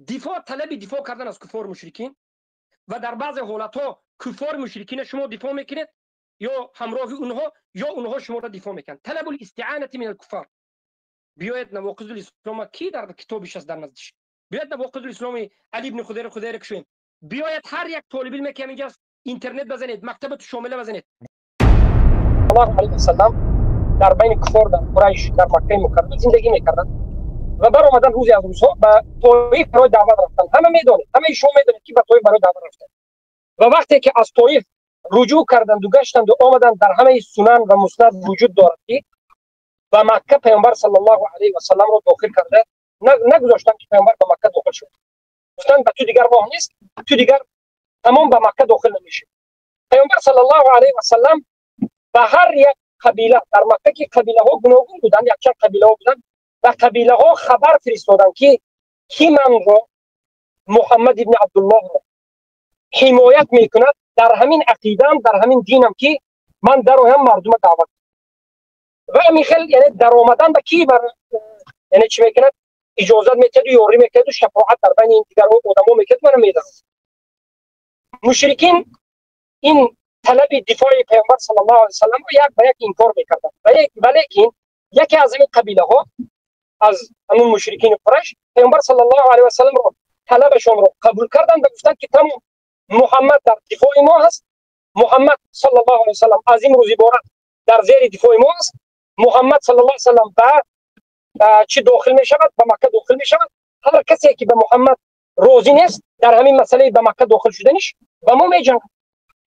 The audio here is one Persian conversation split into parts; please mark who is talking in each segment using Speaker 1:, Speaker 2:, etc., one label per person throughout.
Speaker 1: دفاع طلب دفاع کردن از کفار مشرکین و در بعض حالتها کفار مشرکین شما دفاع میکنید یا همراه اونها یا اونها شما را دفاع میکنند. طلب الاستعانه من الكفار. بیاید نواقض الاسلام کی در کتابش است در نزدش، بیاید نواقض الاسلام علی بن خدیر کشویم، بیاید هر یک طالب علم که اینجا اینترنت بزنید، مکتبت شامله بزنید. الله علیه و سلم در بین کفار در قریش در مکه مکرمه زندگی میکردند و بر آمدن روزی از روزها به طایف برای دعوت رفتند. همه میدونید، همه شما میدونید که به طایف برای دعوت رفتند و وقتی که از طایف رجوع کردند و گشتند و آمدند در همه سنن و مسند وجود دارد که و مکه پیامبر صلی الله علیه و سلم رو داخل کرده، نگذاشتن که پیامبر به مکه داخل شد. گفتن به تو دیگر راه نیست، تو دیگر تمام به مکه داخل نمیشه. پیامبر صلی الله علیه و سلم به هر یک قبیله در مکه که قبیله ها گوناگون بودن، یک چند قبیله ها بودن و قبیله ها خبر فرستادن که کی من را محمد ابن عبدالله را حمایت میکند در همین عقیدم در همین دینم که من در هم مردم دعوت و میخل یعنی در آمدن به کی بر یعنی چی میکند اجازت میکرد و یاری میکرد و شفاعت در بین این دیگر آدما میکرد و میداد. مشرکین این طلب دفاع پیامبر صلی الله علیه و سلم رو یک به یک انکار میکردند ولیکن یکی از این قبیله ها از همون مشرکین قریش پیامبر صلی الله علیه و سلم رو طلبشون رو قبول کردند و گفتند که تمام محمد در دفاع ما هست، محمد صلی الله علیه و سلم از این روز عبارت در زیر دفاع ما است، محمد صلی الله علیه و سلم به چی داخل می شود؟ به مکه داخل می شود. هر کسی که به محمد راضی نیست در همین مسئله به مکه داخل شدنش با ما می جنگد،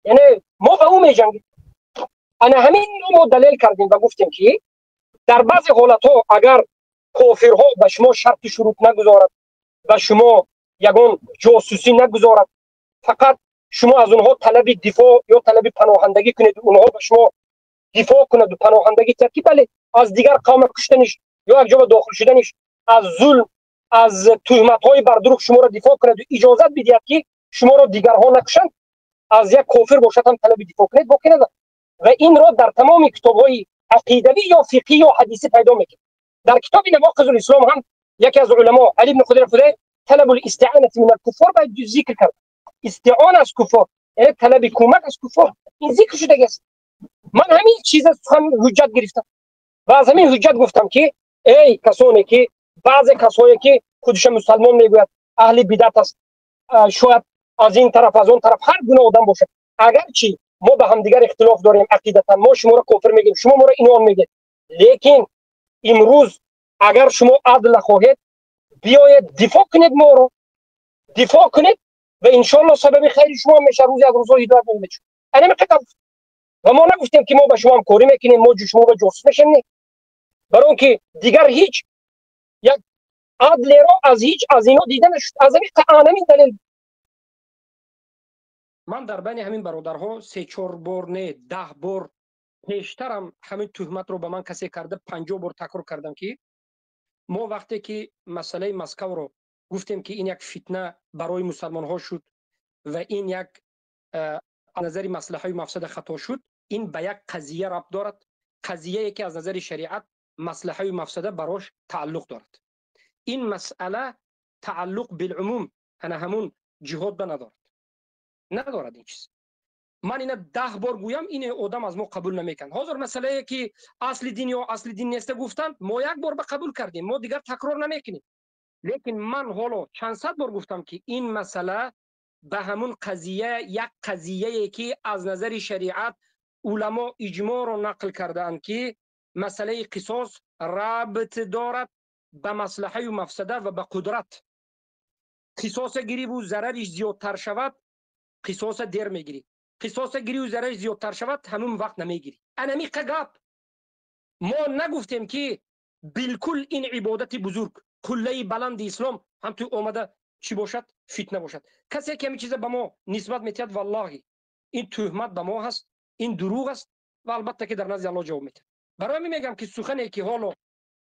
Speaker 1: یعنی ما به او می جنگیم. انا همین رو دلیل کردیم و گفتیم که در بعض حالت ها اگر کافرها به شما شرط شروط نگذارد و شما یگان جاسوسی نگذارد، فقط شما از اونها طلب دفاع یا طلب پناهندگی کنید، اونها به شما دفاع کند و پناهندگی ترکی بله از دیگر قوم کشتنش یا یک جا داخل شدنش، از ظلم از تهمت های بر دروغ شما را دفاع کند و اجازت بدهد که شما را دیگرها نکشند، از یک کافر باشد هم طلب دفاع کنید باقی ندارد. و این را در تمام کتاب های عقیدوی یا فقهی یا حدیثی پیدا میکنید. در کتاب نواقض الاسلام هم یکی از علما علی بن خدیر طلب الاستعانه من الكفار باید ذکر کرد. استعانه از کفار یعنی طلب کمک از کفار، این ذکر شده است. من همین چیز هم حجت گرفتم و از همین حجت گفتم که ای کسانی که بعض کسایی که خودش مسلمان میگوید اهل بدعت است، شاید از این طرف از اون طرف هر گونه آدم باشه، اگر چی ما به هم دیگر اختلاف داریم عقیدتا، ما شما را کافر میگیم شما ما را ایمان میگید، لیکن امروز اگر شما عدل خواهید بیاید دفاع کنید، ما رو دفاع کنید و ان شاء الله سبب خیر شما میشه، روزی از روزها هدایت میشه. همین قطعا و ما نگفتیم که ما به شما هم کاری میکنیم، ما شما به جاسوس میشیم، نه، برای که دیگر هیچ یک عدل را از هیچ از اینا دیده نشد. از همین دلیل من در بین همین برادرها 3-4 بار نه 10 بار پیشترم همین تهمت رو به من کسی کرده، 50 بار تکرار کردم که ما وقتی که مسئله مسکو رو گفتیم که این یک فتنه برای مسلمان ها شد و این یک از نظر مصلحه و مفسد خطا شد، این به یک قضیه ربط دارد، قضیه که از نظر شریعت مصلحه و مفسده براش تعلق دارد. این مسئله تعلق بالعموم انا همون جهاد به ندارد این چیز. من اینا 10 بار گویم این آدم از ما قبول نمیکن. حاضر مسئله که اصل دین یا اصل دین نیست گفتن ما یک بار به قبول کردیم، ما دیگر تکرار نمیکنیم. لیکن من حالا چند صد بار گفتم که این مسئله به همون قضیه یک قضیه که از نظر شریعت علما اجماع رو نقل کردند که مسئله قصاص ربط دارد به مصلحه و مفسده و به قدرت. قصاص گیری و ضررش زیادتر شود قصاص دیر میگیری، قصاص گیری و ضررش زیادتر شود همون وقت نمیگیری. انمی قگاب ما نگفتیم که بالکل این عبادت بزرگ کله بلند اسلام هم تو اومده چی باشد فتنه باشد. کسی که همین چیز به ما نسبت میتید والله این تهمت به ما هست، این دروغ است و البته که در نزد الله جواب میده. برای من میگم که سخنی که حالا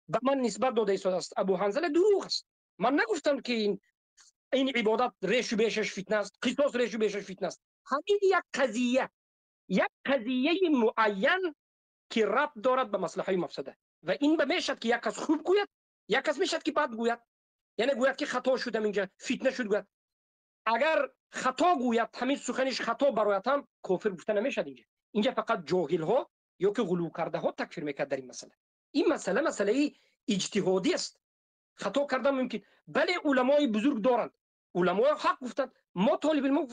Speaker 1: به من نسبت داده است ابو حنظله دروغ است. من نگفتم که این عبادت ریش و بیشش فتنه است، قصاص ریش و بیشش فتنه است. همین یک قضیه معین که ربط دارد به مصلحه و مفسده و این به میشد که یک کس خوب گوید یک کس میشد که بد گوید. یعنی گوید که خطا شدم اینجا فتنه شد گوید. اگر خطا گوید همین سخنش خطا برایت هم کافر گفته نمیشد. اینجا فقط جاهل ها یا که غلو کرده ها تکفیر میکرد در این مسئله. این مسئله اجتهادی است. خطا کردن ممکن، بله علمای بزرگ دارند، علمای حق گفتند. ما طالب علم،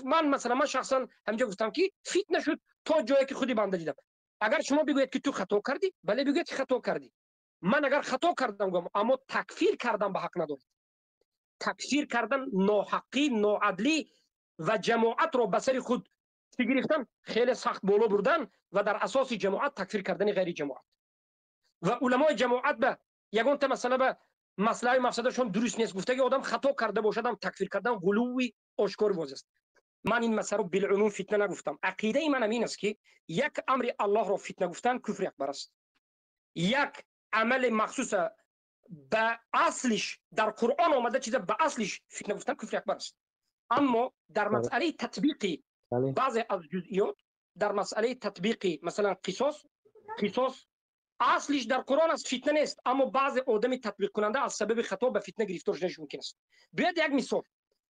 Speaker 1: من شخصا همینجا گفتم که فتنه شد تا جایی که خودی بنده دیدم. اگر شما بگویید که تو خطا کردی، بله بگویید که خطا کردی. من اگر خطا کردم گفتم، اما تکفیر کردن به حق ندارید. تکفیر کردن ناحقی، ناعدلی و جماعت را به سر خود گرفتن، خیلی سخت بالا بردن و در اساس جماعت تکفیر کردن غیر جماعت. و علمای جماعت به یگان تا مسئله به مسئله مفسدشون درست نیست گفته که آدم خطا کرده باشد هم تکفیر کردن غلوی آشکار واضح است. من این مسئله رو بالعموم فتنه نگفتم. عقیده من این است که یک امر الله را فتنه گفتن کفر اکبر است. یک عمل مخصوص به اصلش در قرآن آمده چیز به اصلش فتنه گفتن کفر اکبر است. اما در مسئله تطبیقی بعضی از جزئیات، در مسئله تطبیقی مثلا قصاص اصلش در قرآن است، فتنه نیست، اما بعض آدمی تطبیق کننده از سبب خطا به فتنه گرفتار شدنش ممکن است. بیاید یک مثال،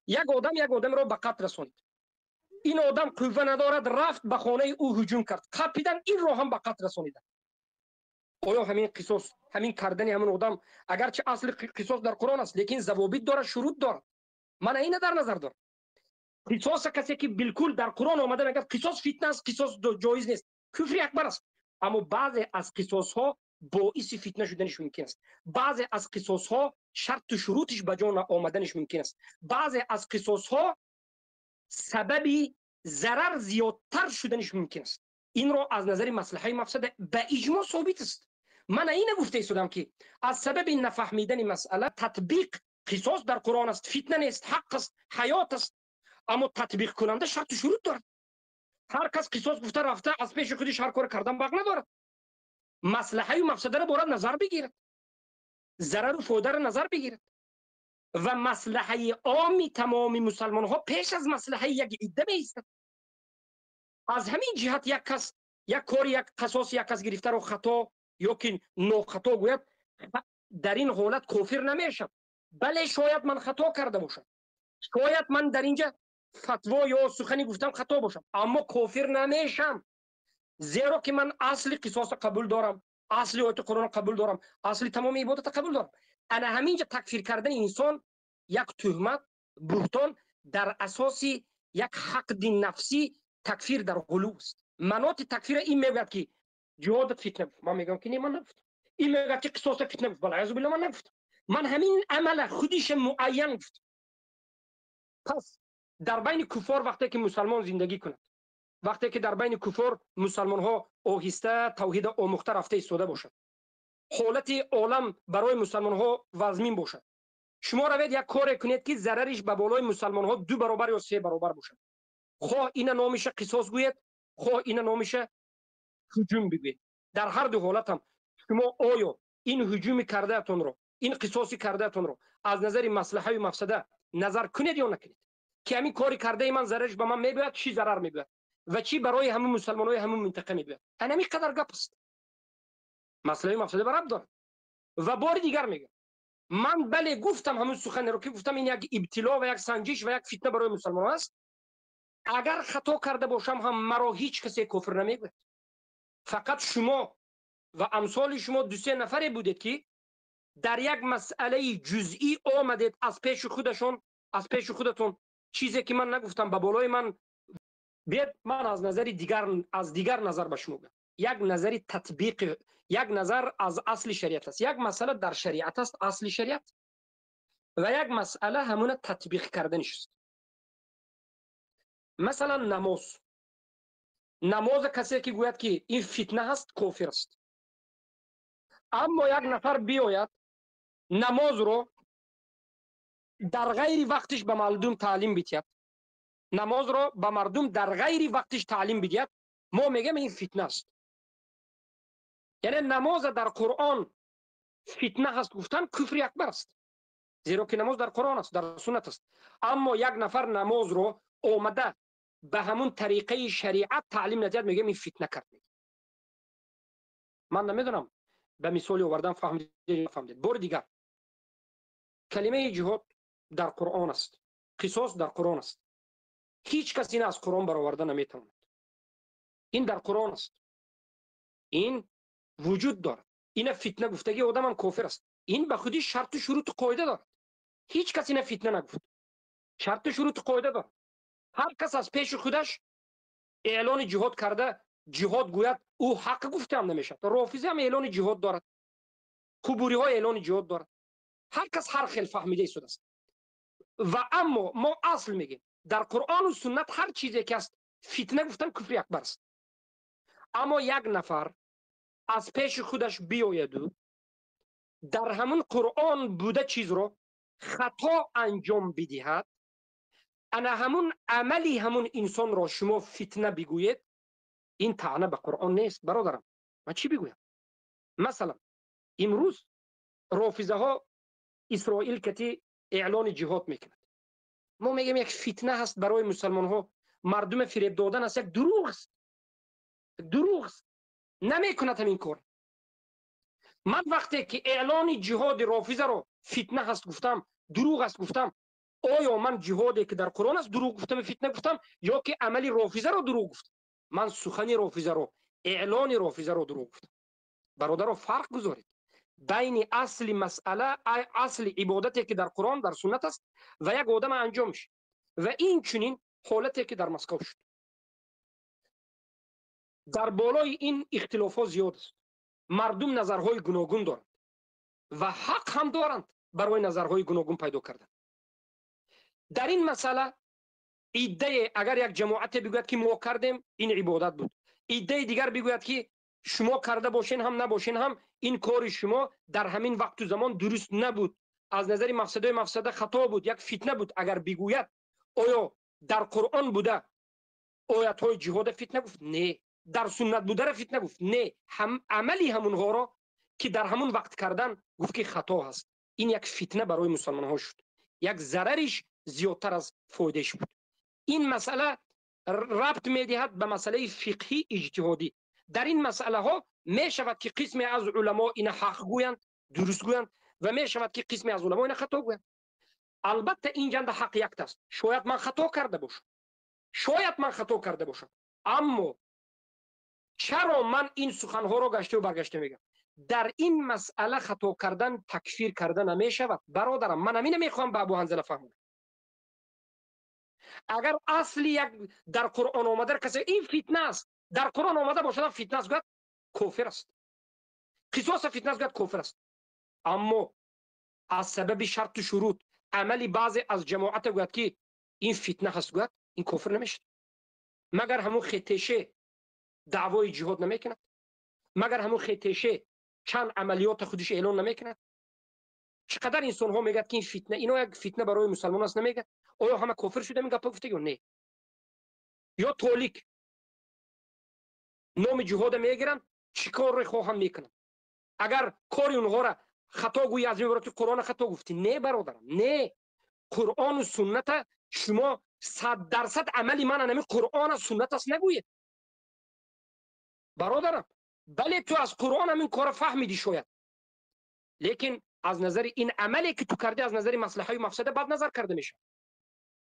Speaker 1: یک آدم را به قتل رسانید. این آدم قوه ندارد، رفت به خانه او هجوم کرد، قاپیدن این را هم به قتل رسانیدن. آیا همین قصاص، همین کردن همین آدم، اگرچه اصل قصاص در قرآن است لیکن ضوابط داره، شروط داره، من این در نظر دارم. قصاص کسی که بالکل در قرآن آمده نگه قصاص فتنه است، قصاص جایز نیست، کفر اکبر است. اما بعضی از قصاص ها باعث فتنه شدنش ممکن است. بعضی از قصاص ها شرط و شروطش به جا آمدنش ممکن است. بعضی از قصاص ها سبب ضرر زیادتر شدنش ممکن است. این را از نظر مصلحه مفسده به اجماع ثابت است. من این گفته ایستادم که از سبب نفهمیدن مسئله تطبیق قصاص در قرآن است، فتنه نیست، حق است، حیات است، اما تطبیق کننده شرط و شروط دارد. هر کس قصاص گفته رفته از پیش خودش هر کار کردن باق ندارد. مصلحه و مفسده را باید نظر بگیرد، ضرر و فایده را نظر بگیرد و مصلحه عام تمام مسلمان ها پیش از مصلحه یک عده بایستد. از همین جهت یک کس یک کار، یک قصاص یک کس گرفته رو خطا یا که ناخطا گوید، در این حالت کافر نمیشم. بله شاید من خطا کرده باشم، شاید من در اینجا فتوا یا سخنی گفتم خطا باشم، اما کافر نمیشم، زیرا که من اصل قصاص قبول دارم، اصل آیت قرآن قبول دارم، اصل تمام عبادت قبول دارم. انا همینجا تکفیر کردن انسان یک تهمت، بهتان در اساس یک حقد نفسی، تکفیر در غلو است. مناط تکفیر این میگوید که جهاد فتنه بود، من میگم که نه، من نگفتم. این میگوید که قصاص فتنه بود، والعیاذ بالله من نگفتم. من همین عمل خودش معین گفتم. پس در بین کفار وقتی که مسلمان زندگی کند، وقتی که در بین کفار مسلمان ها آهسته توحید آموخته رفته ایستاده باشد، حالت عالم برای مسلمان ها وزمین باشد، شما روید یک کار کنید که ضررش به بالای مسلمان ها 2 برابر یا 3 برابر باشد، خواه این نامش قصاص گوید، خواه این نامش هجوم بگوید، در هر دو حالت هم شما آیا این هجوم کرده اتون رو، این قصاصی کرده اتون رو از نظر مصلحه و مفسده نظر کنید یا نکنید که همین کاری کرده من ضررش به من میباید، چی ضرر میباید و چی برای همه مسلمانای همه منطقه میباید. همین قدر گپ است، مصلحه و مفسده برابر داره. و بار دیگر میگم، من بله گفتم همون سخن رو که گفتم این یک ابتلا و یک سنجش و یک فتنه برای مسلمان است. اگر خطا کرده باشم هم مرا هیچ کسی کفر نمیگوید. فقط شما و امثال شما 2-3 نفری بودید که در یک مسئله جزئی آمدید از پیش خودشون، از پیش خودتون چیزی که من نگفتم به بالای من بیاد. من از نظر دیگر نظر به شما بگم. یک نظر تطبیق، یک نظر از اصل شریعت است. یک مسئله در شریعت است، اصل شریعت، و یک مسئله همون تطبیق کردنش است. مثلا نماز کسی که گوید که این فتنه هست کافر است. اما یک نفر بیاید نماز رو در غیر وقتش به مردم تعلیم بدهد، نماز رو به مردم در غیر وقتش تعلیم بدهد، ما میگیم این فتنه است. یعنی نماز در قرآن فتنه هست گفتن کفر اکبر است، زیرا که نماز در قرآن است، در سنت است. اما یک نفر نماز رو آمده به همون طریقه شریعت تعلیم ندهد، میگیم این فتنه کرد. من نمیدونم به مثال آوردم فهمیدید؟ بار دیگر کلمه جهاد در قرآن است، قصاص در قرآن است. هیچ کس این از قرآن برآورده نمیتواند. این در قرآن است، این وجود دارد. این فتنه گفتگی آدم هم کافر است. این به خودی شرط و شروط قاعده دارد. هیچ کس این فتنه نگفت. شرط و شروط قاعده دارد. هر کس از پیش خودش اعلان جهاد کرده، جهاد گوید او حق گفته هم نمیشه. رافضی هم اعلان جهاد دارد، قبوری ها اعلان جهاد دارد. هر کس هر خیل فهمیده شده است. و اما ما اصل میگیم در قرآن و سنت هر چیزی که است فتنه گفتن کفر اکبر است. اما یک نفر از پیش خودش بیاید و در همون قرآن بوده چیز رو خطا انجام بدهد، انا همون عملی همون انسان را شما فتنه بگوید، این طعنه به قرآن نیست برادرم. من چی بگویم؟ مثلا امروز رافضه ها اسرائیل کتی اعلان جهاد میکند. ما میگیم یک فتنه هست برای مسلمان ها، مردم فریب دادن است، یک دروغ است. دروغ است، نمیکند همین کار. من وقتی که اعلان جهاد رافضه رو فتنه هست گفتم، دروغ است گفتم، آیا من جهادی که در قرآن است دروغ گفتم، فتنه گفتم، یا که عملی رافضه رو دروغ گفتم؟ من سخن رافضه رو، اعلان رافضه رو دروغ گفتم. برادر فرق گذارید بین اصل مسئله، اصل عبادتی که در قرآن در سنت است و یک آدم انجامش. و این چنین حالتی که در مسکو شد. در بالای این اختلافات زیاد است. مردم نظرهای گوناگون دارند و حق هم دارند برای نظرهای گوناگون پیدا کردن. در این مسئله ایده اگر یک جماعت بگوید که ما کردیم این عبادت بود، ایده دیگر بگوید که شما کرده باشین هم نباشین هم این کار شما در همین وقت و زمان درست نبود، از نظر مفسده خطا بود، یک فتنه بود. اگر بگوید آیا در قرآن بوده آیت های جهاد فتنه گفت؟ نه. در سنت بوده را فتنه گفت؟ نه. هم عملی همونها را که در همون وقت کردن گفت که خطا هست. این یک فتنه برای مسلمان ها شد، یک ضررش زیادتر از فایدهش بود. این مسئله ربط میدهد به مسئله فقهی اجتهادی. در این مسئله ها می شود که قسمی از علما این حق گویند، درست گویند، و می شود که قسمی از علما این خطا گویند. البته اینجا حق یک است. شاید من خطا کرده باشم، شاید من خطا کرده باشم، اما چرا من این سخنها را گشته و برگشته میگم؟ در این مسئله خطا کردن تکفیر کردن نمی شود برادرم. من همین میخوام به ابو حنظله فهمونم. اگر اصلی یک در قرآن آمده کسی این فتنه است، در قرآن آمده باشد فتنه است گوید کافر است، قصاص فتنه است گوید کافر است. اما از سبب شرط و شروط عملی بعضی از جماعت گوید که این فتنه هست گوید این کافر نمیشه. مگر همون خطیشه دعوای جهاد نمیکند؟ مگر همون خطیشه چند عملیات خودش اعلان نمیکند؟ چقدر انسان ها میگه که این فتنه، اینا یک فتنه برای مسلمان است نمیگه؟ آیا همه کافر شده میگه گفته یا نه؟ یا تولیک نام جهاد میگیرن چیکار رو خواهم میکنن؟ اگر کاری اونها را خطا گویی از میبرد تو قرآن خطا گفتی؟ نه برادرم، نه. قرآن و سنت شما 100% عملی من نمی قرآن و سنت است نگوید برادرم. بله تو از قرآن هم این کار فهمیدی شاید، لیکن از نظر این عملی که تو کردی از نظر مصلحه و مفسده بد نظر کرده میشه.